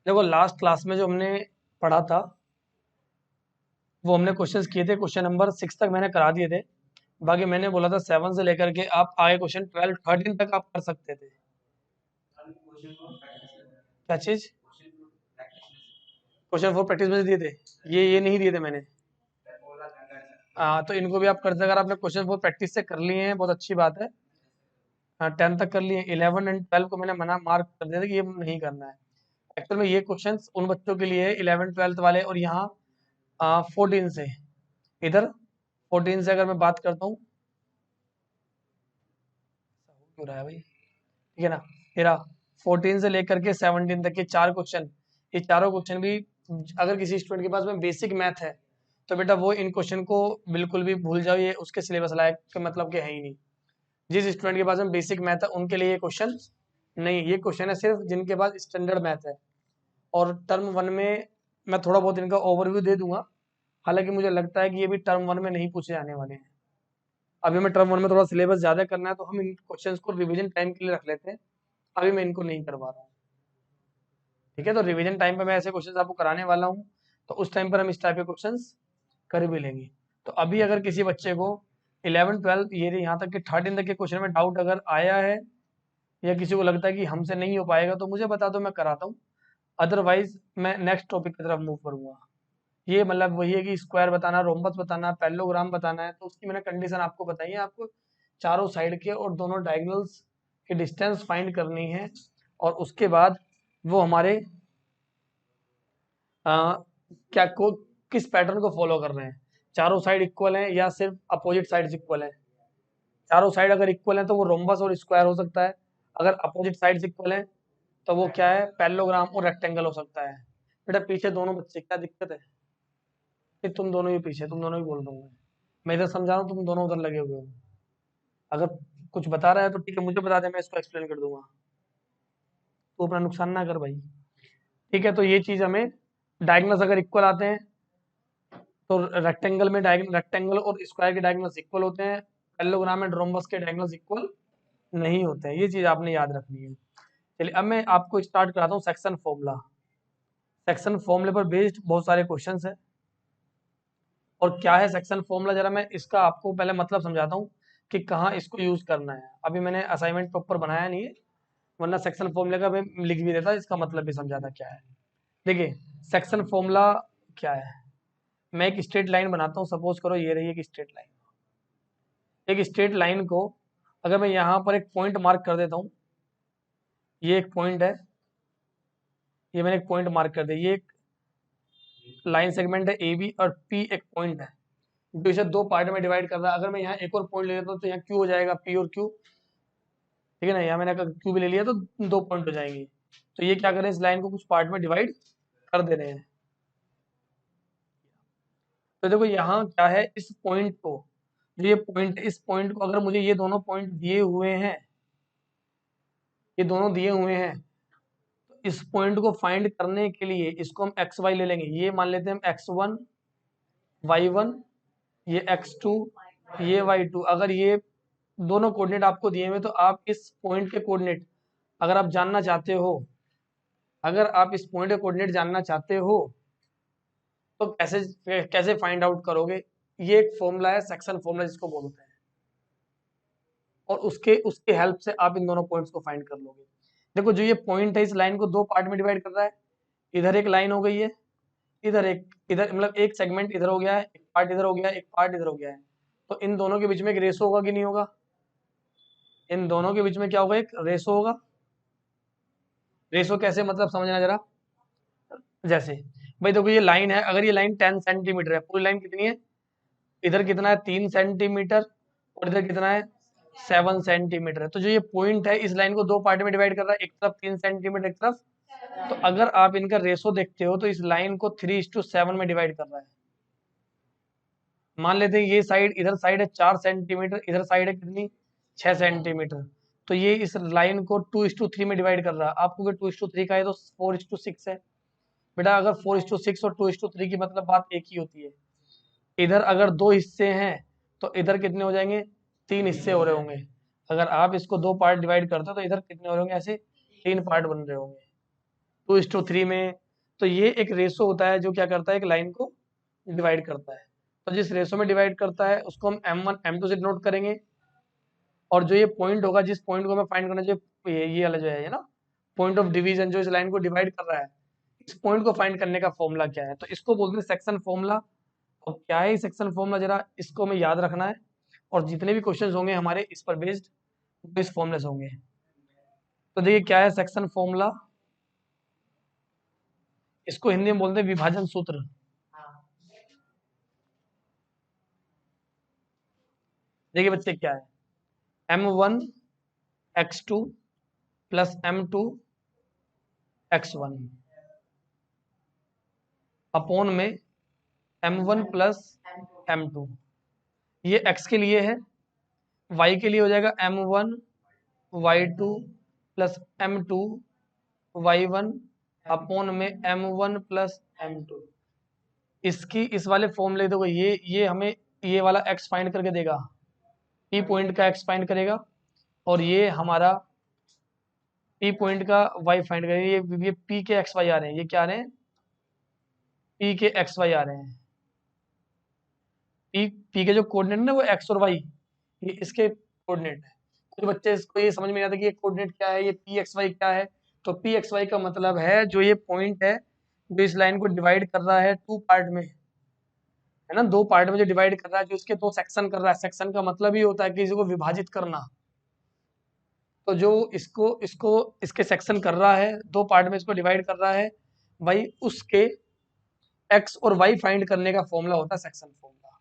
देखो last class में जो हमने पढ़ा था वो हमने क्वेश्चंस किए थे, क्वेश्चन नंबर 6 तक मैंने करा दिए थे। बाकी मैंने बोला था 7 से लेकर के आप आगे क्वेश्चन 12 13 तक आप कर सकते थे। क्या चीज? क्वेश्चन 4 प्रैक्टिस में दिए थे, ये नहीं दिए थे मैंने। हाँ तो इनको भी आप कर सकते, अगर आपने क्वेश्चन 4 प्रैक्टिस से कर लिए हैं बहुत अच्छी बात है। हाँ 10 तक कर लिए, 11 एंड 12 को मैंने मना मार्क कर दिया था कि ये नहीं करना है। एक्चुअल में ये क्वेश्चंस उन बच्चों के लिए है 11 12 वाले, और यहाँ 14 से इधर 14 से अगर मैं बात करता हूँ, क्यों रहा है भाई, ठीक है ना। मेरा 14 से लेकर के 17 तक के 4 क्वेश्चन, ये चारों क्वेश्चन भी अगर किसी स्टूडेंट के पास में बेसिक मैथ है तो बेटा वो इन क्वेश्चन को बिल्कुल भी भूल जाओ, ये उसके सिलेबस लायक के मतलब के है ही नहीं। जिस स्टूडेंट के पास में बेसिक मैथ है उनके लिए ये क्वेश्चन नहीं, ये क्वेश्चन है सिर्फ जिनके पास स्टैंडर्ड मैथ है। और टर्म 1 में मैं थोड़ा बहुत इनका ओवरव्यू दे दूंगा, हालांकि मुझे लगता है कि ये भी टर्म 1 में नहीं पूछे जाने वाले हैं। अभी हमें टर्म 1 में थोड़ा सिलेबस ज्यादा करना है तो हम इन क्वेश्चंस को रिवीजन टाइम के लिए रख लेते हैं। अभी मैं इनको नहीं करवा रहा हूँ, ठीक है। तो रिवीजन टाइम पे मैं ऐसे क्वेश्चंस आपको कराने वाला हूँ, तो उस टाइम पर हम इस टाइप के क्वेश्चंस कर भी लेंगे। तो अभी अगर किसी बच्चे को 11 12 ये यहाँ तक के 13 तक के क्वेश्चन में डाउट अगर आया है, या किसी को लगता है कि हमसे नहीं हो पाएगा, तो मुझे बता दो, मैं कराता हूँ। अदरवाइज मैं नेक्स्ट टॉपिक की तरफ मूव करूंगा। ये मतलब वही है कि स्क्वायर बताना, रोम्बस बताना, पैरेललोग्राम बताना है, तो उसकी मैंने कंडीशन आपको बताई है। आपको चारों साइड के और दोनों डायगोनल्स की डिस्टेंस फाइंड करनी है, और उसके बाद वो हमारे क्या को किस पैटर्न को फॉलो कर रहे हैं, चारों साइड इक्वल हैं या सिर्फ अपोजिट साइड्स इक्वल हैं। चारों साइड अगर इक्वल हैं तो वो रोम्बस और स्क्वायर हो सकता है, अगर अपोजिट साइड्स इक्वल हैं तो वो क्या है, पैरेललोग्राम और रेक्टेंगल हो सकता है। बेटा पीछे दोनों बच्चे, क्या दिक्कत है? कि तुम दोनों ही पीछे, तुम दोनों ही बोल रहा हूँ मैं इधर समझा रहा हूँ, तुम दोनों उधर लगे हुए हो। अगर कुछ बता रहा है तो ठीक है, मुझे बता दे, मैं इसको एक्सप्लेन कर दूंगा। तो अपना नुकसान ना कर भाई, ठीक है। तो ये चीज हमें, डायगोनल्स अगर इक्वल आते हैं तो रेक्टेंगल में रेक्टेंगल और स्क्वायर के डायगोनल्स इक्वल होते हैं, पैरेललोग्राम एंड रोम्बस के डायगोनल्स इक्वल नहीं होते हैं। ये चीज आपने याद रखनी है। चलिए अब मैं आपको स्टार्ट कराता हूँ सेक्शन फॉर्मूला। सेक्शन फॉर्मूले पर बेस्ड बहुत सारे क्वेश्चंस हैं। और क्या है सेक्शन फॉर्मूला, जरा मैं इसका आपको पहले मतलब समझाता हूँ कि कहाँ इसको यूज करना है। अभी मैंने असाइनमेंट प्रॉपर बनाया नहीं है, वरना सेक्शन फॉर्मूले का मैं लिख भी देता, इसका मतलब भी समझाता क्या है। देखिए सेक्शन फॉर्मूला क्या है। मैं एक स्ट्रेट लाइन बनाता हूँ, सपोज करो ये रही एक स्ट्रेट लाइन। एक स्ट्रेट लाइन को अगर मैं यहाँ पर एक पॉइंट मार्क कर देता हूँ, ये एक पॉइंट है, ये मैंने एक पॉइंट मार्क कर दिया, ये एक लाइन सेगमेंट है ए बी, और पी एक पॉइंट है जो इसे दो पार्ट में डिवाइड कर रहा है। अगर मैं यहाँ एक और पॉइंट ले लेता हूँ तो यहाँ क्यू हो जाएगा, पी और क्यू, ठीक है ना। यहाँ मैंने अगर क्यू भी ले लिया तो दो पॉइंट हो जाएंगे। तो ये क्या करें, इस लाइन को कुछ पार्ट में डिवाइड कर दे रहे हैं। तो देखो यहाँ क्या है, इस पॉइंट को, जो ये पॉइंट, इस पॉइंट को अगर मुझे ये दोनों पॉइंट दिए हुए हैं, ये दोनों दिए हुए हैं, तो इस पॉइंट को फाइंड करने के लिए इसको हम एक्स वाई ले लेंगे। ये मान लेते हैं हम x1 y1, ये x2, ये y2। अगर ये दोनों कोऑर्डिनेट आपको दिए हुए तो आप इस पॉइंट के कोऑर्डिनेट अगर आप जानना चाहते हो, अगर आप इस पॉइंट के कोऑर्डिनेट जानना चाहते हो तो कैसे कैसे फाइंड आउट करोगे। ये एक फॉर्मूला है, सेक्शन फॉर्मूला जिसको बोलते हैं, और उसके उसके हेल्प से आप इन दोनों पॉइंट्स को फाइंड कर लोगे। देखो जो ये पॉइंट है, इस लाइन को दो पार्ट में डिवाइड कर रहा है। इधर एक लाइन हो गई है, इधर एक, इधर मतलब एक सेगमेंट इधर हो गया है, एक पार्ट इधर हो गया है, एक पार्ट इधर हो गया है। तो इन दोनों के बीच में एक रेशो होगा कि नहीं होगा? इन दोनों के बीच में क्या होगा, एक रेशो होगा। रेशो कैसे, मतलब समझना जरा। जैसे भाई देखो ये लाइन है, अगर ये लाइन 10 सेंटीमीटर है, पूरी लाइन कितनी है, इधर कितना है 3 सेंटीमीटर, और इधर कितना है 7 सेंटीमीटर है। तो जो ये पॉइंट है इस लाइन को दो पार्ट में डिवाइड कर रहा है, एक तरफ 3 सेंटीमीटर, एक तरफ। तो अगर आप इनका रेशो देखते हो तो इस लाइन को 3:7 में डिवाइड कर रहा है। मान लेते हैं ये साइड, इधर साइड है 4 सेंटीमीटर, इधर साइड है कितनी, 6 सेंटीमीटर। तो ये इस लाइन को 2:3 में डिवाइड कर रहा है। आपको 2:3 का है तो 4:6 है। बेटा अगर 4:6 और 2:3 की मतलब बात एक ही होती है। इधर अगर दो हिस्से हैं तो इधर कितने हो जाएंगे, 3 हिस्से हो रहे होंगे। अगर आप इसको दो पार्ट डिवाइड करते हो तो इधर कितने हो रहे होंगे, ऐसे 3 पार्ट बन रहे होंगे। 2:3 में। तो ये एक रेशो होता है जो क्या करता है, एक लाइन को डिवाइड करता है। तो जिस रेशो में डिवाइड करता है उसको हम m1 m2 से नोट करेंगे, और जो ये पॉइंट होगा, जिस पॉइंट को हमें फाइंड करना चाहिए, ये वाला जो है ना पॉइंट ऑफ डिवीजन, जो इस लाइन को डिवाइड कर रहा है, इस पॉइंट को फाइंड करने का फॉर्मूला क्या है, तो इसको बोलते हैं सेक्शन फॉर्मूला। और क्या है सेक्शन फॉर्मूला, जरा इसको हमें याद रखना है, और जितने भी क्वेश्चंस होंगे हमारे इस पर बेस्ड, वो इस फॉर्मूले से होंगे। तो देखिए क्या है सेक्शन फॉर्मूला, इसको हिंदी में बोलते हैं विभाजन सूत्र। देखिए बच्चे क्या है, m1 x2 plus m2 x1 upon में m1 प्लस m2, ये x के लिए है। y के लिए हो जाएगा m1 y2 plus m2 y1 upon में m1 प्लस m2। इसकी इस वाले फॉर्मूले देखो, ये हमें ये वाला x फाइंड करके देगा, p पॉइंट का x फाइंड करेगा, और ये हमारा p पॉइंट का y फाइंड करेगा। ये p के x y आ रहे हैं, ये क्या आ रहे हैं, p के x y आ रहे हैं। p के जो कोऑर्डिनेट ना वो x और y, ये इसके कोऑर्डिनेट है। कुछ बच्चे इसको ये समझ में नहीं आता कि ये कोऑर्डिनेट क्या है, ये p x y क्या है। तो p x y का मतलब है जो ये पॉइंट है जो इस लाइन को डिवाइड कर रहा है टू पार्ट में, है ना, दो पार्ट में जो डिवाइड कर रहा है, जो इसके दो सेक्शन कर रहा है। सेक्शन का मतलब ही होता है कि इसको विभाजित करना। तो जो इसको इसको इसके सेक्शन कर रहा है, दो पार्ट में इसको डिवाइड कर रहा है, भाई उसके x और y फाइंड करने का फॉर्मूला होता है सेक्शन फॉर्मूला।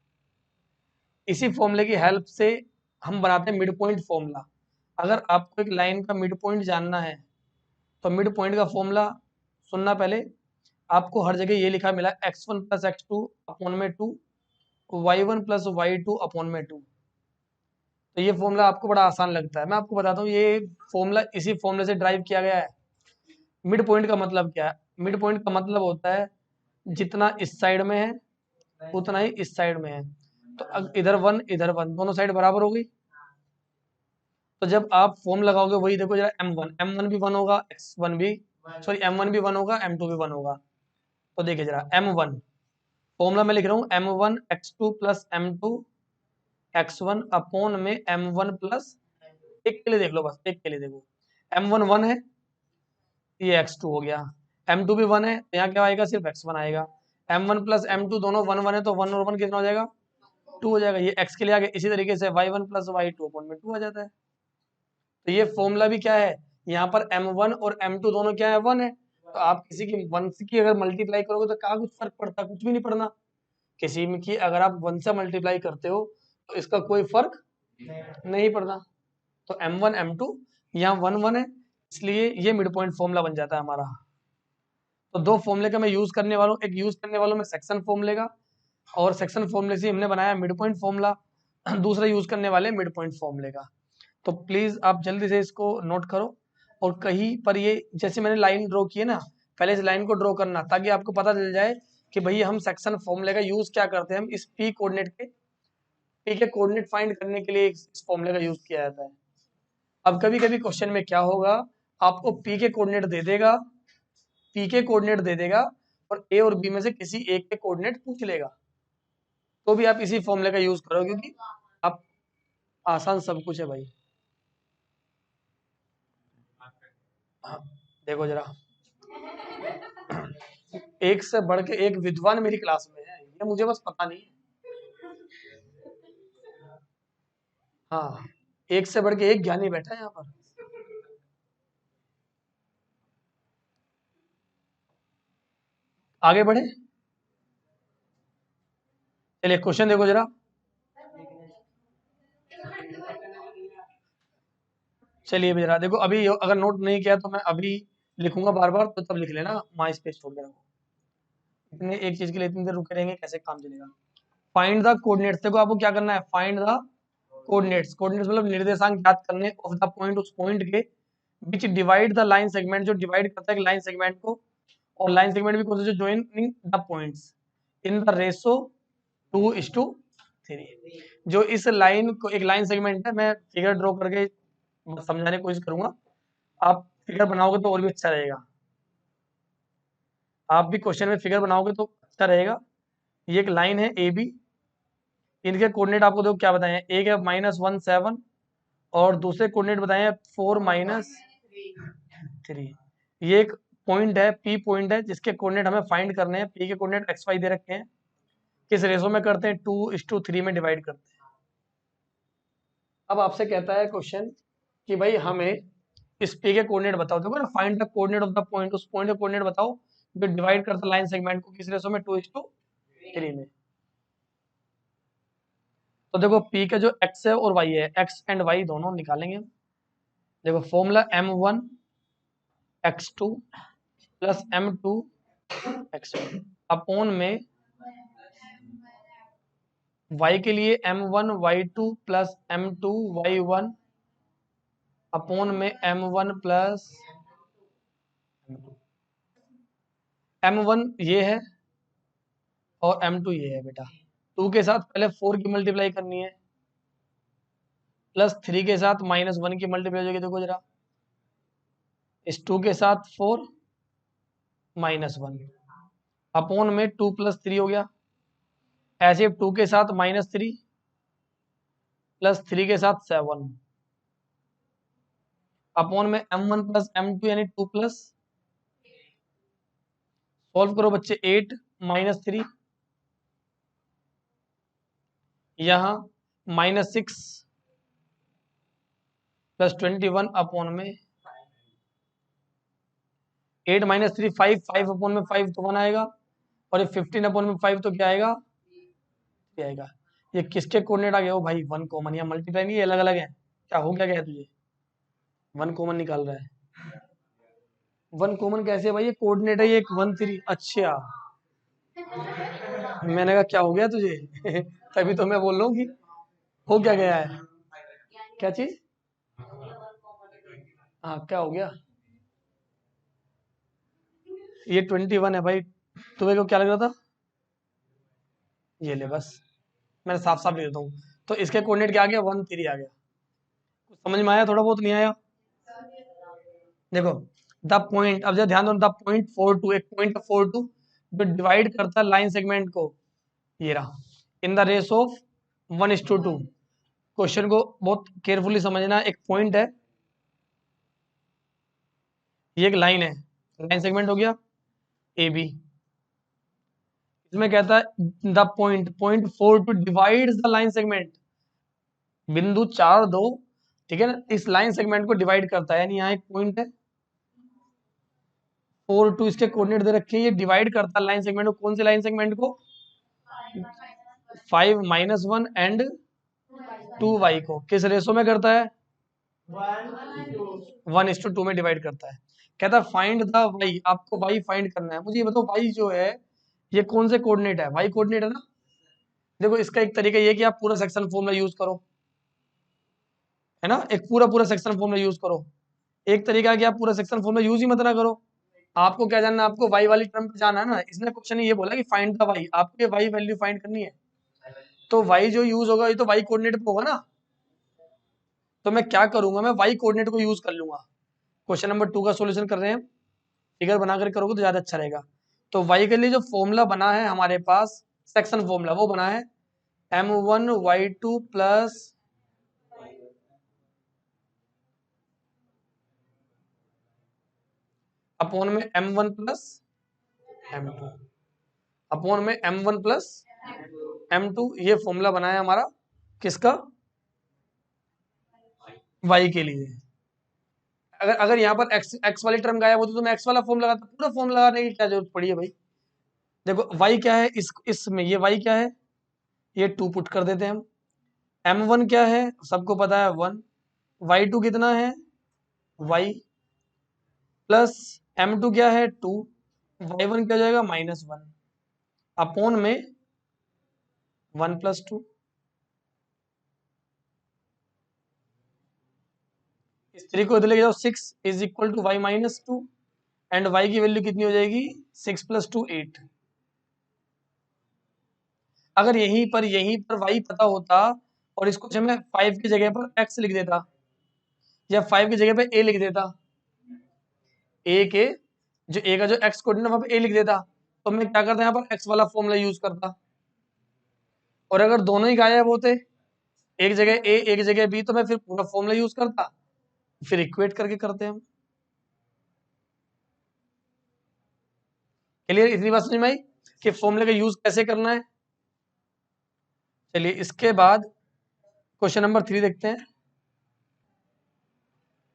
इसी फॉर्मूले की हेल्प से हम बनाते हैं मिड पॉइंट फॉर्मूला। अगर आपको एक लाइन का मिड पॉइंट जानना है तो मिड पॉइंट का फॉर्मूला सुनना, पहले आपको हर जगह ये लिखा मिला x1 प्लस x2 अपॉन में 2, y1 प्लस y2 अपॉन में 2। तो ये फॉर्मूला आपको बड़ा आसान लगता है, मैं आपको बताता हूँ ये फॉर्मूला इसी फॉर्मूले से ड्राइव किया गया है। मिड पॉइंट का मतलब क्या है, मिड पॉइंट का मतलब होता है जितना इस साइड में है उतना ही इस साइड में है। तो इधर 1 इधर 1, दोनों साइड बराबर हो गई। तो जब आप फॉर्म लगाओगे, वही देखो जरा, m1 भी 1 होगा, x1 भी, सॉरी m1 भी 1 होगा, m2 भी 1 होगा। तो देखिए जरा m1 फॉर्मूला में लिख रहा हूँ m1 x2 plus m2 x1 upon में m1 प्लस, एक के लिए देख लो, बस एक के लिए देखो, m1 1 है, ये x2 हो गया, m2 भी 1 है, तो यहाँ क्या आएगा, सिर्फ x1 आएगा। m1 प्लस m2 दोनों 1 1 है, तो 1 और 1 कितना हो जाएगा, 2 हो जाएगा। ये x के लिए आ गया। इसी तरीके से y1 प्लस y2 अपॉन में 2 आ जाता है। तो ये फॉर्मूला भी क्या है, यहाँ पर m1 और m2 दोनों क्या है, 1 है। तो आप किसी की 1 की अगर मल्टीप्लाई करोगे तो क्या कुछ फर्क पड़ता है, कुछ भी नहीं पड़ना। किसी में की अगर आप 1 से मल्टीप्लाई करते हो तो इसका कोई फर्क नहीं पड़ता। तो m1 m2 यहाँ 1 1 है, इसलिए ये मिड पॉइंट फॉर्मूला बन जाता है हमारा। तो दो फॉर्मूले का मैं यूज करने वाला हूँ, एक यूज करने वाला हूँ मैं सेक्शन फॉर्मूले का, और सेक्शन फॉर्मूले से हमने बनाया मिड पॉइंट फॉर्मूला। दूसरा यूज करने वाले मिड पॉइंट फॉर्मूले का। तो प्लीज आप जल्दी से इसको नोट करो, और कहीं पर ये जैसे मैंने लाइन ड्रॉ की है ना, पहले इस लाइन को ड्रॉ करना, ताकि आपको पता चल जाए कि भैया हम सेक्शन फॉर्मूले का यूज क्या करते हैं। हम इस पी के कोऑर्डिनेट फाइंड करने के लिए इस फॉर्मूले का यूज किया जाता है। अब कभी कभी क्वेश्चन में क्या होगा, आपको पी के कोऑर्डिनेट दे देगा, और ए और बी में से किसी एक के कोऑर्डिनेट पूछ लेगा, तो भी आप इसी फॉर्मूले का यूज करो, क्योंकि आप आसान सब कुछ है भाई। हाँ, देखो जरा, एक से बढ़ के एक विद्वान मेरी क्लास में है, ये मुझे बस पता नहीं। हाँ, एक से बढ़ के एक ज्ञानी बैठा है यहाँ पर। आगे बढ़े, चलिए क्वेश्चन देखो जरा। चलिए जरा देखो, अभी अगर नोट नहीं किया तो मैं अभी लिखूंगा बार बार, तो तब लिख लेना, माई स्पेस छोड़ देना। इतने एक चीज के लिए इतनी देर रुके रहेंगे, कैसे काम चलेगा। फाइंड द कोऑर्डिनेट्स, देखो आपको क्या करना है, फाइंड द कोऑर्डिनेट्स। कोऑर्डिनेट्स मतलब निर्देशांक ज्ञात करने ऑफ द पॉइंट, उस पॉइंट के विच डिवाइड द लाइन सेगमेंट, जो डिवाइड करता है लाइन सेगमेंट को, और लाइन सेगमेंट भी कौन से, जो joining the points in the ratio 2:3। जो इस लाइन को, एक लाइन सेगमेंट है, मैं फिगर ड्रॉ करके समझाने की कोशिश करूंगा, आप फिगर बनाओगे तो और भी अच्छा रहेगा। आप भी क्वेश्चन में फिगर बनाओगे तो अच्छा रहेगा। ये एक लाइन है ए बी, इनके कोऑर्डिनेट आपको देखो क्या बताए हैं, एक है -1 7 और दूसरे कोऑर्डिनेट बताए हैं 4 -3। ये एक पॉइंट है, पी पॉइंट है, जिसके कोऑर्डिनेट हमें फाइंड करने हैं। पी के कोऑर्डिनेट एक्स वाई दे रखे हैं, किस रेशो में करते हैं, 2:3 में डिवाइड करते हैं। अब आपसे कहता है क्वेश्चन कि भाई हमें इस पी के कोऑर्डिनेट बताओ, देखो ना, find the coordinate of the point, उस पॉइंट के कोऑर्डिनेट बताओ जो डिवाइड करता लाइन सेगमेंट को किस रेशो में, 2:3 में। तो देखो पी का जो एक्स है और वाई है, एक्स एंड वाई दोनों निकालेंगे हम। देखो formula m1 x2 plus m2 x1 upon में y के लिए m1 y2 plus m2 y1 upon में m1 प्लस m1 ये है और m2 ये है बेटा। 2 के साथ पहले 4 की मल्टीप्लाई करनी है, प्लस 3 के साथ -1 की मल्टीप्लाई हो जाएगी। देखो जरा, इस 2 के साथ 4 -1 अपॉन में 2 + 3 हो गया। ऐसे 2 के साथ -3 प्लस 3 के साथ 7 अपॉन में m1 प्लस m2 यानी 2 प्लस, सॉल्व करो बच्चे, 8 -3 यहाँ -6 प्लस 21 अपॉन में 8 -3 5, 5 अपॉन में 5 तो 1 आएगा, और ये 15 अपॉन में 5 तो क्या आएगा, क्या आएगा। ये किसके कोऑर्डिनेट आ गए हो भाई, 1 कॉमन, या मल्टीप्लाई नहीं, अलग अलग है, क्या हो, क्या गया तुझे, 1 कॉमन निकाल रहा है। 1 कॉमन कैसे भाई, ये कोऑर्डिनेट है, ये 1 3, अच्छा मैंने कहा क्या हो गया तुझे तभी तो मैं बोल रहा हूँ कि हो क्या गया है, क्या चीज, हाँ क्या हो गया, ये 21 है भाई, तुम्हें को क्या लग रहा था, ये ले बस, मैंने साफ साफ लिख देता हूँ। तो इसके कोऑर्डिनेट क्या आ गया, 1 3 आ गया। कुछ समझ में आया, थोड़ा बहुत नहीं आया। देखो द पॉइंट, अब जरा ध्यान दो, द पॉइंट 4 2, एक पॉइंट 4 2 जो डिवाइड करता है लाइन सेगमेंट को, ये रहा, in the ratio of 1:2। Question को बहुत केयरफुली समझना, एक पॉइंट है, ये एक लाइन है, लाइन सेगमेंट हो गया ए बी, इसमें कहता है the point 4 2 divides the line segment, बिंदु 4 2, ठीक है ना, इस लाइन सेगमेंट को डिवाइड करता है, यानी यहाँ एक पॉइंट है 4 2, इसके कोऑर्डिनेट दे रखे हैं, ये डिवाइड करता है लाइन सेगमेंट को, कौन से लाइन सेगमेंट को, 5 -1 एंड 2y को, किस रेशो में करता है, 1:2 में डिवाइड करता है। कहता है फाइंड द y, आपको y फाइंड करना है। मुझे ये बताओ y जो है ये कौन से कोऑर्डिनेट है, y कोऑर्डिनेट है ना। देखो इसका एक तरीका ये कि आप पूरा सेक्शन फॉर्मूला यूज करो, है ना, एक पूरा पूरा सेक्शन फॉर्मूला यूज करो। एक तरीका है कि आप पूरा सेक्शन फॉर्मूला यूज ही मत ना करो। आपको क्या जानना, आपको y वाली टर्म पे जाना है ना, इसने क्वेश्चन ये बोला कि फाइंड द y, आपको ये y वैल्यू फाइंड करनी है, तो y जो यूज होगा ये तो y कोऑर्डिनेट पे होगा ना, तो मैं क्या करूंगा, मैं y कोऑर्डिनेट को यूज कर लूंगा। क्वेश्चन नंबर 2 का सॉल्यूशन कर रहे हैं, फिगर बनाकर करोगे तो ज्यादा अच्छा रहेगा। तो y के लिए जो फॉर्मूला बना है हमारे पास, सेक्शन फॉर्मूला, वो बना है m1 y2 प्लस अपॉन में m1 प्लस m2 अपॉन में m1 प्लस m2, ये फॉर्मूला बना है हमारा किसका, y के लिए। अगर अगर यहाँ पर x वाली टर्म गायब होती तो मैं x वाला फॉर्म लगाता, पूरा फॉर्म लगाने की क्या जरूरत पड़ी है भाई। देखो y क्या है, इसमें ये y क्या है, ये 2 पुट कर देते हैं हम। m1 क्या है सबको पता है 1, y2 कितना है y, प्लस m2 क्या है 2, y1 क्या हो जाएगा -1 अपॉन में 1 + 2। इस 3 को इधर लेके जाओ, 6 is equal to y -2, and y की वैल्यू कितनी हो जाएगी, 6 + 2 8। अगर यहीं पर y पता होता और इसको मैं 5 की जगह पर x लिख देता, या 5 की जगह पे a लिख देता, a के जो ए का जो एक्स कोऑर्डिनेट वहां पे ए लिख देता, तो मैं क्या करता यहाँ पर एक्स वाला फॉर्मूला यूज करता। और अगर दोनों ही गायब होते, एक जगह ए एक जगह बी, तो मैं फिर पूरा फॉर्मूला यूज करता, फिर इक्वेट करके करते हम। क्लियर? इतनी बात समझ में आई कि फॉर्मूले का यूज कैसे करना है। चलिए इसके बाद क्वेश्चन नंबर 3 देखते हैं।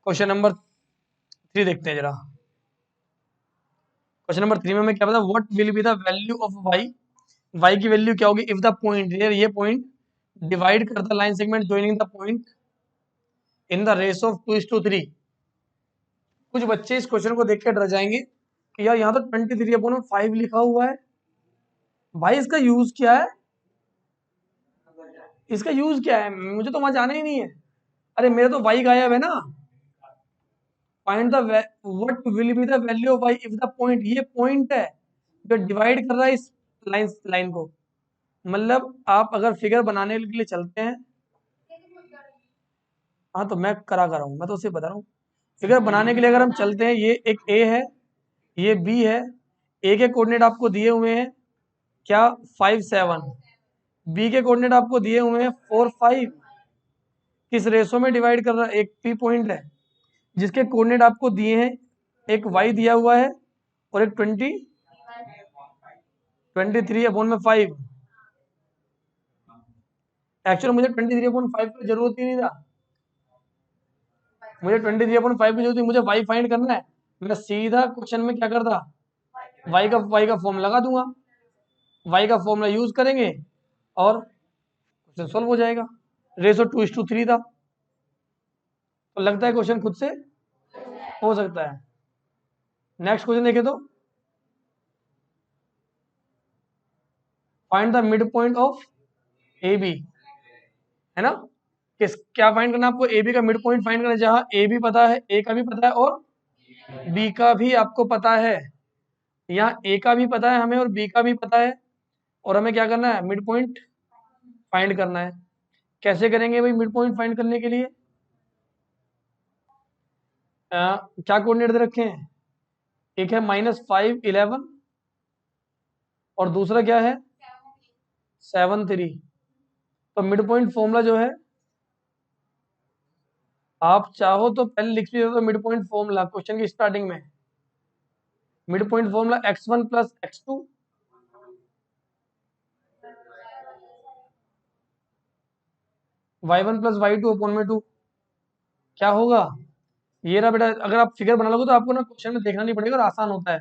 क्वेश्चन नंबर 3 देखते हैं जरा। क्वेश्चन नंबर 3 में हमें क्या पता, what will be the value of Y, Y की वैल्यू क्या होगी इफ द पॉइंट, ये पॉइंट डिवाइड करता line segment joining the point in the ratio of 2:3। कुछ बच्चे इस क्वेश्चन को देख के डर जाएंगे कि यार यहाँ तो 23/5 लिखा हुआ है, भाई इसका यूज क्या है, इसका यूज क्या है, मुझे तो वहां जाना ही नहीं है। अरे मेरे तो वाई गायब है ना। Find the what will be the value of Y if the point, ये पॉइंट है जो डिवाइड कर रहा है इस लाइन को। मतलब आप अगर फिगर बनाने के लिए चलते हैं, हाँ तो मैं करा कर रहा हूँ, मैं तो उसे बता रहा हूँ। फिगर बनाने के लिए अगर हम चलते हैं, ये एक ए है, ये बी है, ए के कोऑर्डिनेट आपको दिए हुए हैं क्या 5 7, बी के कोऑर्डिनेट आपको दिए हुए हैं 4 5। किस रेशो में डिवाइड कर रहा है, एक पी पॉइंट है जिसके कोऑर्डिनेट आपको दिए हैं, एक वाई दिया हुआ है और एक 23/5। एक्चुअली मुझे 23/5 की जरूरत ही नहीं था, मुझे 23/5 की जरूरत नहीं, मुझे वाई फाइंड करना है। मैं सीधा क्वेश्चन में क्या करता, वाई का फॉर्म लगा दूंगा, वाई का फॉर्मूला यूज करेंगे और क्वेश्चन सॉल्व हो जाएगा। रेशो 2:3 था, तो लगता है क्वेश्चन खुद से हो सकता है। नेक्स्ट क्वेश्चन देखें तो, find the mid point of A B, है ना। किस क्या फाइंड करना है आपको, ए बी का मिड पॉइंट फाइंड करना है, जहां ए भी पता है, ए का भी पता है और बी का भी आपको पता है। यहाँ ए का भी पता है हमें और बी का भी पता है, और हमें क्या करना है, मिड पॉइंट फाइंड करना है। कैसे करेंगे भाई मिड पॉइंट फाइंड करने के लिए, क्या कोऑर्डिनेट दे रखे हैं, एक है -5 11 और दूसरा क्या है 7 3। तो मिड पॉइंट फॉर्मूला जो है, आप चाहो तो पहले लिख भी दो मिड पॉइंट फॉर्मूला क्वेश्चन की स्टार्टिंग में। Mid point formula x1 + x2 y1 + y2/2। क्या होगा, ये रहा बेटा। अगर आप फिगर बना लोगे तो आपको ना क्वेश्चन में देखना नहीं पड़ेगा और आसान होता है।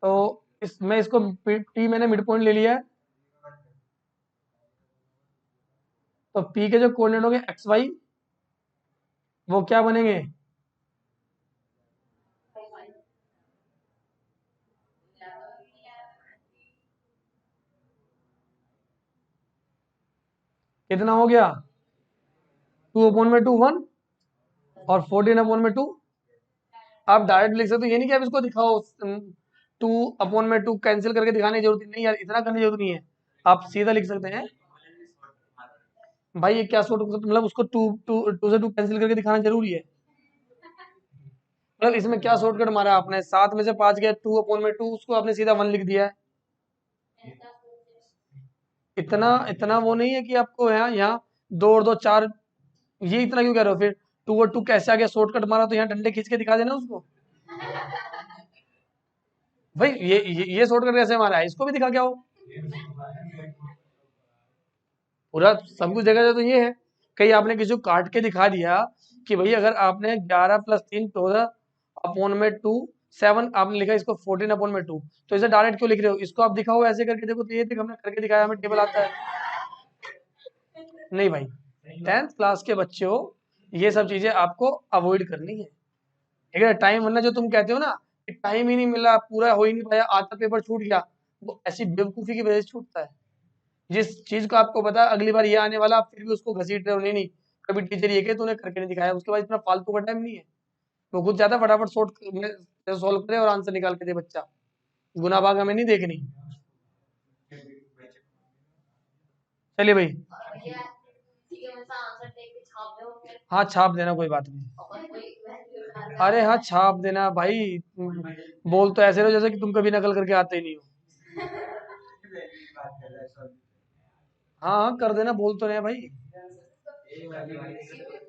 तो इसमें इसको टी मैंने मिड पॉइंट ले लिया है, तो पी के जो कोऑर्डिनेट होंगे एक्स वाई, वो क्या बनेंगे, कितना हो गया 2/2 1 और 14/2। आप डायरेक्ट लिख सकते हो, ये नहीं कि आप इसको दिखाओ 2/2 कैंसिल करके दिखाने की जरूरत नहीं यार, इतना करने की जरूरत नहीं है। आप सीधा लिख सकते हैं भाई, ये क्या शॉर्ट, मतलब उसको टू से 2 कैंसिल करके दिखाना जरूरी है। मतलब इसमें क्या शॉर्टकट मारा आपने, 7 में से 5 गया 2/2, उसको आपने सीधा 1 लिख दिया है। इतना इतना वो नहीं है कि आपको यहाँ यहाँ 2 और 2 4, ये इतना क्यों कह रहे हो फिर, 2/2 कैसे आ गया, शॉर्टकट मारा तो यहाँ डंडे खींच के दिखा देना उसको। भाई ये शॉर्टकट कैसे मारा है, इसको भी दिखा क्या हो, पूरा सब कुछ देखा जाए तो ये है। कहीं आपने किसी को काट के दिखा दिया कि भाई अगर आपने 11 + 3 14/2 7 आपने लिखा, इसको 14/2, तो इसे डायरेक्ट क्यों लिख रहे हो, इसको आप दिखाओ ऐसे करके, देखो तो ये तक हमने करके दिखाया, हमें टेबल आता है। नहीं भाई, 10th क्लास के बच्चे हो, ये सब चीजें आपको अवॉइड करनी है, ठीक है। टाइम, वरना जो तुम कहते हो ना कि टाइम ही नहीं मिला, पूरा हो ही नहीं पाया, आता पेपर छूट गया, वो ऐसी बेवकूफी की वजह से छूटता है। जिस चीज को आपको पता है अगली बार ये आने वाला, आप फिर भी उसको घसीट रहे हो, नहीं नहीं, कभी टीचर ये कहे तूने करके नहीं दिखाया, उसके बाद इतना फालतू का टाइम नहीं है। वो खुद जाता फटाफट सॉल्व करे और आंसर निकाल के दे बच्चा, गुनाहबाग हमें नहीं देखनी। चलिए भाई, हाँ छाप देना, कोई बात नहीं। अरे हाँ छाप देना भाई, बोल तो ऐसे रहो जैसे कि तुम कभी नकल करके आते ही नहीं हो। हाँ हाँ कर देना, बोल तो रहे हैं भाई।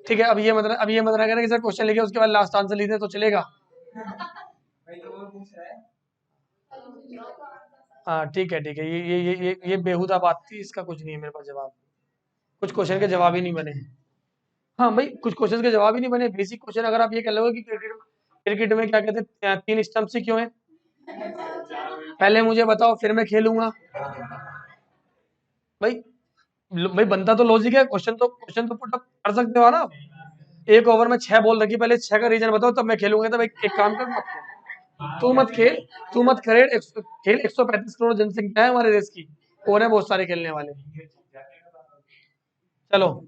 ठीक है, अब ये मत ना कहना कि सर क्वेश्चन लिखे उसके बाद लास्ट आंसर लिख दे तो चलेगा। हाँ ठीक है, ये बेहुदा बात थी, इसका कुछ नहीं है मेरे पास जवाब। कुछ क्वेश्चन के जवाब ही नहीं बने। हाँ भाई कुछ क्वेश्चन के जवाब ही नहीं बने, बेसिक क्वेश्चन। अगर आप ये कह लोगे कि क्रिकेट क्रिकेट में क्या कहते हैं, 3 स्टंप्स ही क्यों है, पहले मुझे बताओ फिर मैं खेलूंगा। भाई भाई बनता तो लॉजिक है, क्वेश्चन तो पुट अप कर सकते हो ना। एक ओवर में 6 बॉल रखी, पहले 6 का रीजन बताओ तब मैं खेलूंगा। तो भाई एक काम कर, मत खेल। तू मत खेल, खेल 135 करोड़ जनसंख्या है हमारे देश की, और है बहुत सारे खेलने वाले। चलो,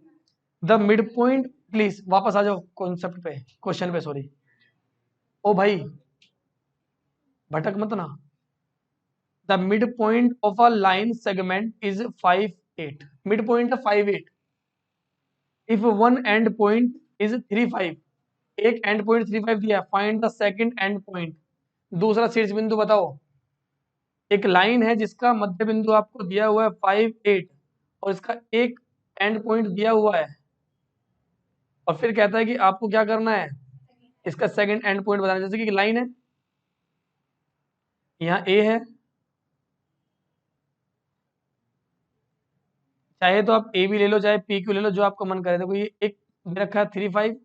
द मिड पॉइंट, प्लीज वापस आ जाओ कॉन्सेप्ट पे, क्वेश्चन पे, सॉरी। ओ भाई भटक मत ना। The mid point of a line segment is 5 8, mid point है 5 8। If one and point is 3 5, एक एंड पॉइंट 3 5 दिया, find the second and point. दूसरा शीर्ष बिंदु बताओ। एक लाइन है जिसका मध्य बिंदु आपको दिया हुआ है 5 8, और इसका एक एंड पॉइंट दिया हुआ है, और फिर कहता है कि आपको क्या करना है, इसका सेकंड एंड पॉइंट बताना। जैसे कि लाइन है, यहाँ ए है, चाहे तो आप ए भी ले लो चाहे पी क्यू ले लो, जो आपको मन करे। देखो ये एक दे रखा है 3 5,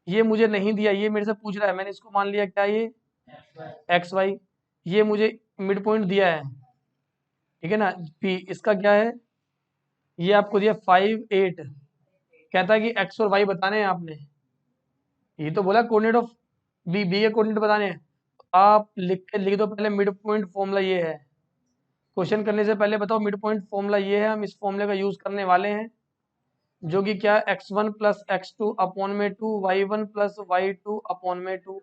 ये मुझे नहीं दिया, ये मेरे से पूछ रहा है, मैंने इसको मान लिया क्या, ये एक्स वाई। ये मुझे मिड पॉइंट दिया है, ठीक है ना, पी। इसका क्या है, ये आपको दिया 5 8, कहता है कि एक्स और वाई बताने हैं आपने। ये तो बोला कोऑर्डिनेट ऑफ बी के कोऑर्डिनेट बताने हैं। आप लिख दो पहले, मिड पॉइंट फॉर्मूला ये है। क्वेश्चन करने से पहले बताओ मिड पॉइंट फॉर्मूला ये है, हम इस फॉर्मूले का यूज करने वाले हैं, जो कि क्या, x1 प्लस x2 अपॉन में 2, y1 प्लस y2 अपॉन में 2।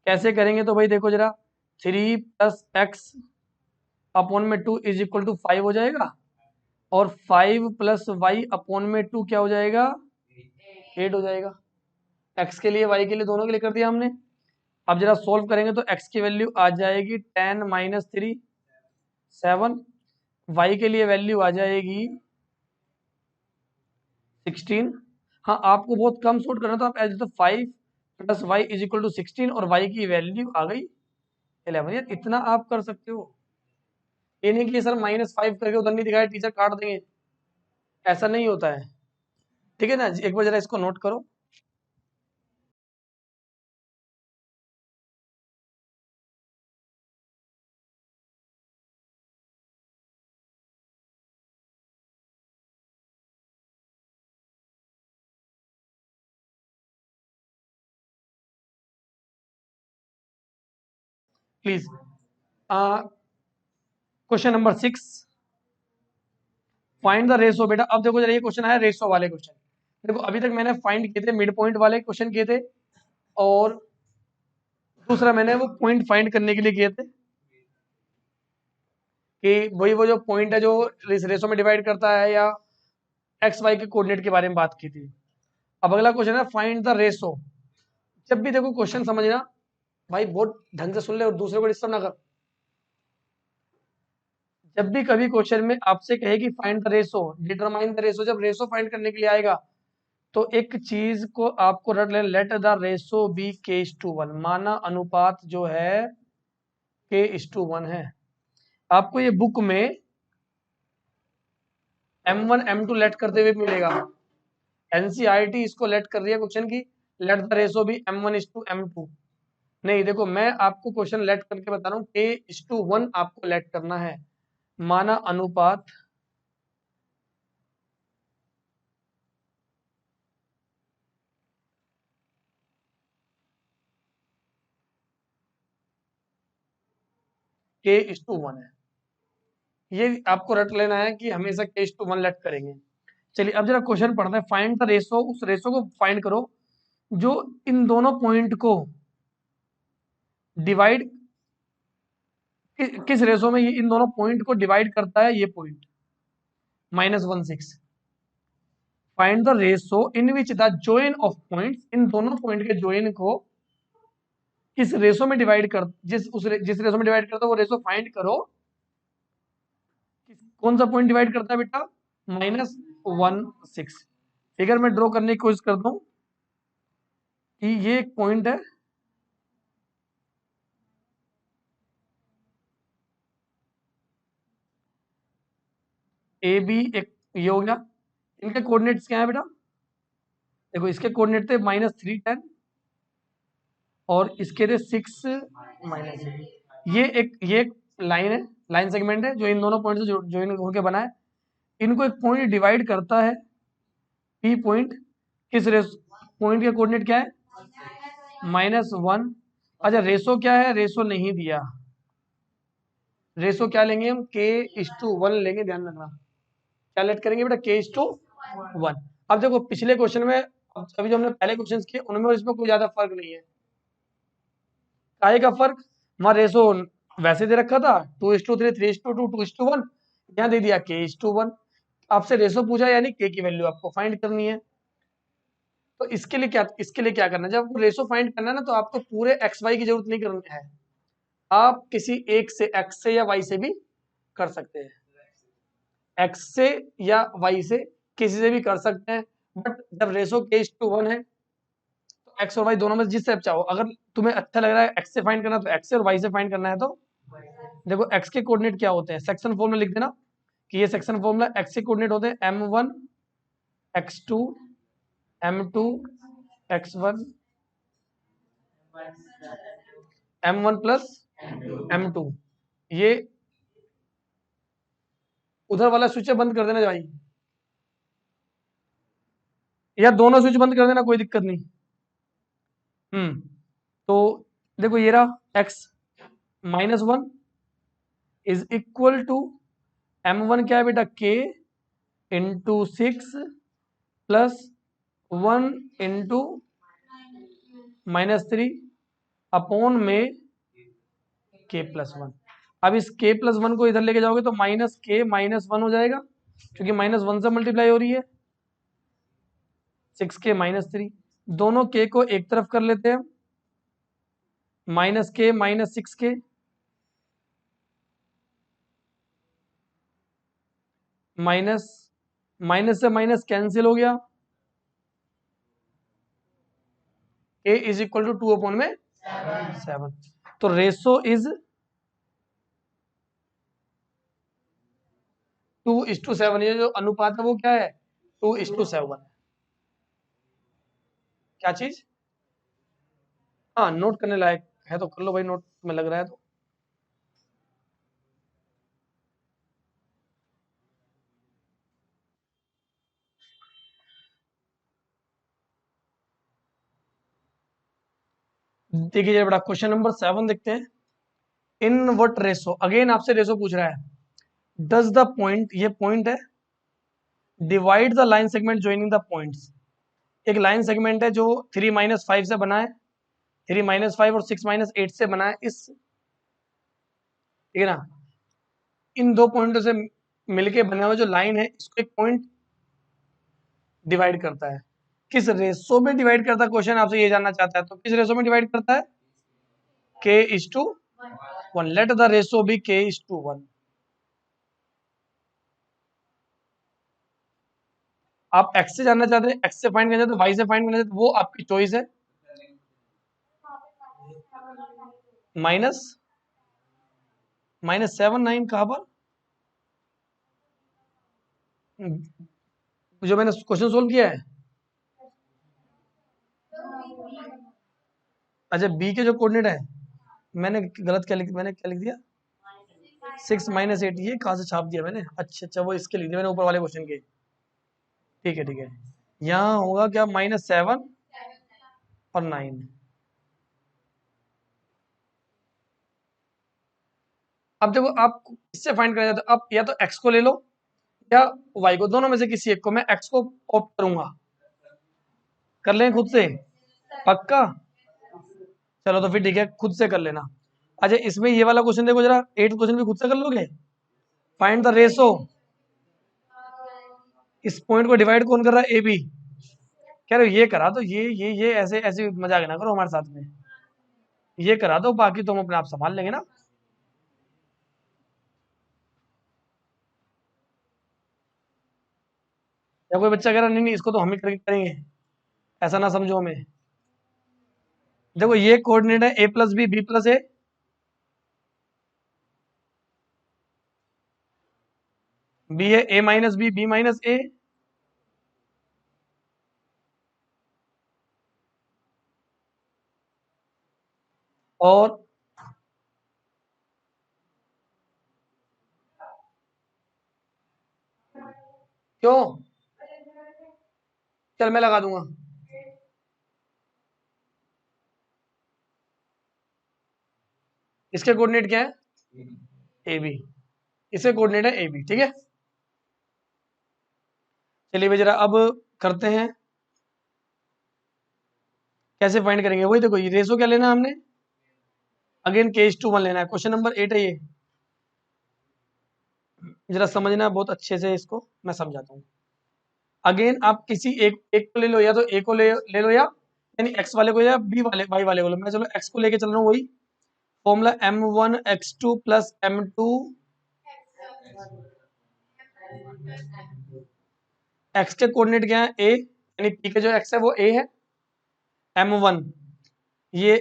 कैसे करेंगे तो भाई देखो जरा, 3 + x अपॉन में 2 इज इक्वल टू 5 हो जाएगा, और 5 + y अपॉन में 2 क्या हो जाएगा, 8 हो जाएगा। x के लिए y के लिए दोनों के लिए कर दिया हमने। अब जरा सोल्व करेंगे तो x की वैल्यू आ जाएगी 10 - 3 7, y के लिए वैल्यू आ जाएगी 16। हाँ आपको बहुत कम शॉर्ट करना, तो आप ऐसे तो 5 + y = 16, और y की वैल्यू आ गई 11। यार इतना आप कर सकते हो, ये नहीं कि सर -5 करके उधर नहीं दिखाया टीचर काट देंगे, ऐसा नहीं होता है। ठीक है ना, एक बार जरा इसको नोट करो। Please, question number 6, find the ratio. बेटा अब देखो जरा, ये क्वेश्चन आया रेशो वाले क्वेश्चन। देखो अभी तक मैंने फाइंड किए थे मिड पॉइंट वाले क्वेश्चन किए थे, और दूसरा मैंने वो पॉइंट फाइंड करने के लिए किए थे, कि वही वो जो पॉइंट है जो इस रेशो में डिवाइड करता है, या एक्स वाई के कोऑर्डिनेट के बारे में बात की थी। अब अगला क्वेश्चन है फाइंड द रेशो। जब भी देखो क्वेश्चन समझना भाई, बहुत ढंग से सुन ले और दूसरे को डिस्टर्ब ना कर। जब भी कभी क्वेश्चन में आपसे कहे कि find the ratio, determine the ratio, जब रेशो फाइंड करने के लिए आएगा, तो एक चीज को आपको रट लेना, late the ratio be k:1, माना अनुपात जो है k:1 है। आपको ये बुक में m1 m2 लेट करते हुए मिलेगा, एनसीईआरटी इसको लेट कर रही है क्वेश्चन की, late the ratio B m1:m2। नहीं देखो, मैं आपको क्वेश्चन लेट करके बता रहा हूँ, k:1 आपको लेट करना है, माना अनुपात k:1 है। ये आपको रट लेना है कि हमेशा k:1 लेट करेंगे। चलिए अब जरा क्वेश्चन पढ़ते हैं, फाइंड द रेशो। उस रेशो को फाइंड करो जो इन दोनों पॉइंट को डिवाइड, किस रेशो में ये इन दोनों पॉइंट को डिवाइड करता है, ये point -16। Find the ratio in which the join of points, इन दोनों पॉइंट के जोइन को किस रेशो में डिवाइड कर, जिस रेशो में डिवाइड करता है वो रेशो फाइंड करो। कौन सा पॉइंट डिवाइड करता है बेटा? -1 6। फिगर में ड्रॉ करने की कोशिश करता हूं कि ये एक पॉइंट है, ए बी, एक ये हो गया। इनके कोऑर्डिनेट्स क्या है बेटा? देखो इसके कोऑर्डिनेट थे -3 10 और इसके थे 6 -8। ये एक लाइन है, लाइन सेगमेंट है जो इन दोनों पॉइंट से ज्वाइन होकर बना है। इनको एक पॉइंट डिवाइड करता है, पी पॉइंट। किस पॉइंट के कोऑर्डिनेट क्या है? -1। अच्छा रेशो क्या है? रेशो नहीं दिया। रेशो क्या लेंगे हम? k:1 लेंगे, ध्यान रखना। क्या लेट करेंगे बेटा? k:1। अब देखो पिछले क्वेश्चन में, अभी जो हमने पहले क्वेश्चन किए उनमें और इसमें कोई ज्यादा फर्क नहीं है। काहे का फर्क? वहां रेशो वैसे दे रखा था 2:3, 3:2, 2:1। यहाँ दे दिया k:1। आपसे रेशो पूछा यानी k की वैल्यू आपको फाइंड करनी है। तो इसके लिए क्या करना है? जब आपको रेशो फाइंड करना है ना, तो आपको पूरे एक्स वाई की जरूरत नहीं करनी है। आप किसी एक से, एक्स से या वाई से भी कर सकते हैं। एक्स से या वाई से किसी से भी कर सकते हैं। बट जब रेशो k:1 है तो एक्स और वाई दोनों में से जिस से आप चाहो, अगर तुम्हें अच्छा लग रहा है एक्स से फाइंड करना तो एक्स से, और वाई से फाइंड करना है तो देखो एक्स के कोऑर्डिनेट क्या होते हैं, सेक्शन फॉर्मूला लिख देना कि ये सेक्शन फॉर्मूला। एक्स के कोऑर्डिनेट होते हैं m1 x2 m2 x1 m1 plus m2। ये उधर वाला स्विच बंद कर देना भाई, या दोनों स्विच बंद कर देना, कोई दिक्कत नहीं। तो देखो ये रहा x -1 is equal to m1 क्या है बेटा? k into 6 plus 1 into -3 upon में k+1। अब इस k+1 को इधर लेके जाओगे तो -k-1 हो जाएगा, क्योंकि -1 से मल्टीप्लाई हो रही है। 6k -3, दोनों k को एक तरफ कर लेते हैं, -k -6k माइनस से माइनस कैंसिल हो गया। k is equal to 2 upon में 7। तो रेशो इज 2:7। ये जो अनुपात है वो क्या है? 2:7। क्या चीज? हाँ नोट करने लायक है तो कर लो भाई, नोट में लग रहा है तो। देखिए बड़ा क्वेश्चन नंबर 7 देखते हैं। इन व्हाट रेशो, अगेन आपसे रेशो पूछ रहा है। डज द पॉइंट, ये पॉइंट है, divide the line segment joining the points. एक लाइन सेगमेंट है जो 3-5 से बना है, 3-5 और 6-8 से बना है। इस, ठीक है ना, इन दो पॉइंटों से मिलके बना हुआ जो लाइन है इसको एक पॉइंट डिवाइड करता है। किस रेशो में डिवाइड करता है? क्वेश्चन आपसे ये जानना चाहता है। तो किस रेशो में डिवाइड करता है? k:1। Let the ratio be k:1। आप x से जानना चाहते हैं, x से फाइंड करना चाहते हैं, y से फाइंड करना चाहते हैं, वो आपकी चॉइस है। -7 9 कहां पर? जो मैंने क्वेश्चन सोल्व किया है। अच्छा बी के जो कोऑर्डिनेट है, मैंने गलत क्या लिख, मैंने क्या लिख दिया? 6 -8। ये कहाँ से छाप दिया मैंने? अच्छा वो इसके लिख दिया मैंने ऊपर वाले क्वेश्चन के। ठीक है ठीक है। यहाँ होगा क्या? -7 और 9। अब देखो आप इससे फाइंड करना चाहते हो, आप या तो x को ले लो या y को, दोनों में से किसी एक को। मैं x को ऑप्ट करूंगा। कर लें खुद से? पक्का? चलो तो फिर ठीक है, खुद से कर लेना। अच्छा इसमें ये वाला क्वेश्चन देखो जरा, 8 क्वेश्चन भी खुद से कर लोगे। फाइंड द रेशो, इस पॉइंट को डिवाइड कौन कर रहा है? A B. कह रहे हो ये करा दो, ये ऐसे ऐसे मजाक ना करो हमारे साथ में, ये करा दो, बाकी तो हम अपने आप संभाल लेंगे ना। या कोई बच्चा कह रहा नहीं नहीं इसको तो हम ही करके करेंगे, ऐसा ना समझो हमें। देखो ये कोऑर्डिनेट है ए प्लस बी प्लस ए, बी है ए माइनस बी माइनस ए, और क्यों? चल मैं लगा दूंगा। इसके कोऑर्डिनेट क्या है? A B. इसके कोऑर्डिनेट है ए बी, ठीक है। चलिए भाई जरा अब करते हैं, कैसे फाइंड करेंगे? वही देखो, ये रेशो क्या लेना है हमने? अगेन k:1 लेना है। क्वेश्चन नंबर 8 है ये, जरा समझना बहुत अच्छे से, इसको मैं समझाता हूँ। अगेन आप किसी एक एक को ले लो, या तो ए को ले लो, या यानी एक्स वाले को, या बी वाले वाई वाले को लो। मैं चलो एक्स को लेके चल रहा हूँ, वही formula m1 x2 plus m2 x के कोऑर्डिनेट क्या है? ए, यानी पी के जो एक्स है वो ए है, m1 ये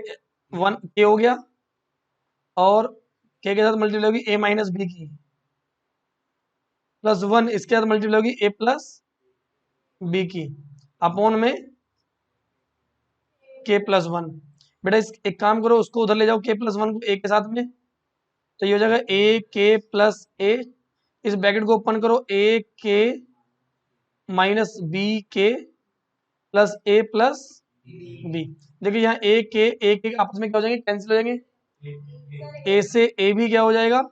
1 के हो गया, और के साथ मल्टीप्लाई होगी ए माइनस बी की, प्लस 1 इसके साथ मल्टीप्लाई होगी ए प्लस बी की, अपॉन में के प्लस 1। बेटा इस एक काम करो, उसको उधर ले जाओ, के प्लस 1 को ए के साथ में, तो ये हो जाएगा ए के प्लस ए। इस ब्रैकेट को ओपन करो, ए के माइनस बी के प्लस ए प्लस बी। देखिए यहाँ ए के आपस में क्या हो जाएंगे? कैंसिल हो जाएंगे। ए से ए भी क्या हो जाएगा?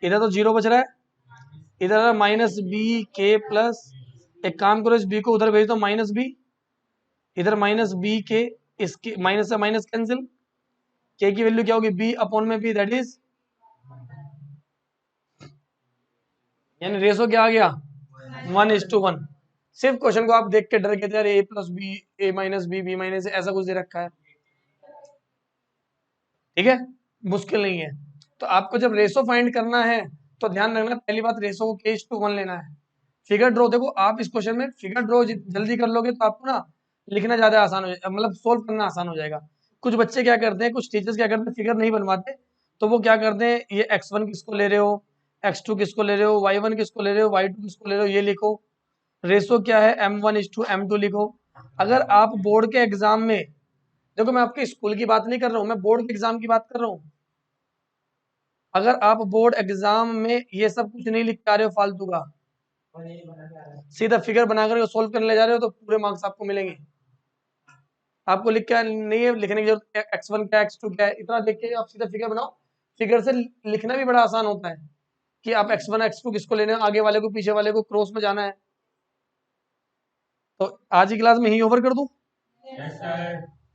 इधर तो जीरो बच रहा है, इधर माइनस बी के प्लस, एक काम करो इस बी को उधर भेज दो, माइनस बी, इधर माइनस बी के, इसके माइनस से माइनस कैंसिल, के की वैल्यू क्या होगी? बी अपॉन में बी, दैट इज, यानी रेशो क्या आ गया? 1:1। सिर्फ क्वेश्चन को आप देख के डर गए थे, यार ए प्लस बी, ए माइनस बी माइनस, ऐसा कुछ दे रखा है, ठीक है, मुश्किल नहीं है। तो आपको जब रेशो फाइंड करना है तो ध्यान रखना, पहली बात रेशो को k:1 लेना है। फिगर ड्रॉ, देखो आप इस क्वेश्चन में फिगर ड्रॉ जल्दी कर लोगे तो आपको ना लिखना ज्यादा आसान हो जाएगा, मतलब सोल्व करना आसान हो जाएगा। कुछ बच्चे क्या करते हैं, कुछ टीचर्स क्या करते हैं, फिगर नहीं बनवाते, तो वो क्या करते हैं, ये x1 किसको ले रहे हो, x2 किसको ले रहे हो, y1 किसको ले रहे हो, y2 किसको ले रहे हो, ये लिखो। रेशो क्या है? m1:m2 लिखो। अगर आप बोर्ड के एग्जाम में, देखो मैं आपके स्कूल की बात नहीं कर रहा हूँ, मैं बोर्ड के एग्जाम की बात कर रहा हूँ। अगर आप बोर्ड एग्जाम में ये सब कुछ नहीं लिख पा रहे हो फालतू का, सीधा फिगर बनाकर सोल्व करने ले जा रहे हो, तो पूरे मार्क्स आपको मिलेंगे। आपको लिख के नहीं है, लिखने की जरूरत है x1 क्या x2 क्या है, इतना देख के आप सीधा फिगर बनाओ। फिगर से लिखना भी बड़ा आसान होता है कि आप x1 x2 किसको लेने, आगे वाले को पीछे वाले को क्रॉस में जाना है। तो आज की क्लास में ही ओवर कर दूं?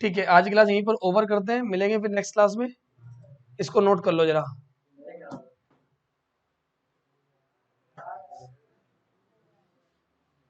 ठीक है, आज की क्लास यहीं पर ओवर करते हैं, मिलेंगे फिर नेक्स्ट क्लास में। इसको नोट कर लो जरा।